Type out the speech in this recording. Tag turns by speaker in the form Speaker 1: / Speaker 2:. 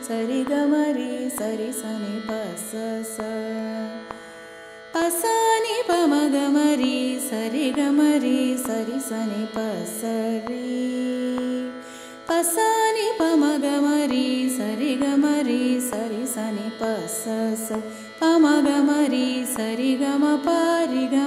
Speaker 1: సరి గమరి సరి సని పస స పసని పమగమరి సరి గమరి సరి సని పసరి పసని పమగమరి సరి గమరి సరి సని పస స పమగమరి సరి గమ పరి గ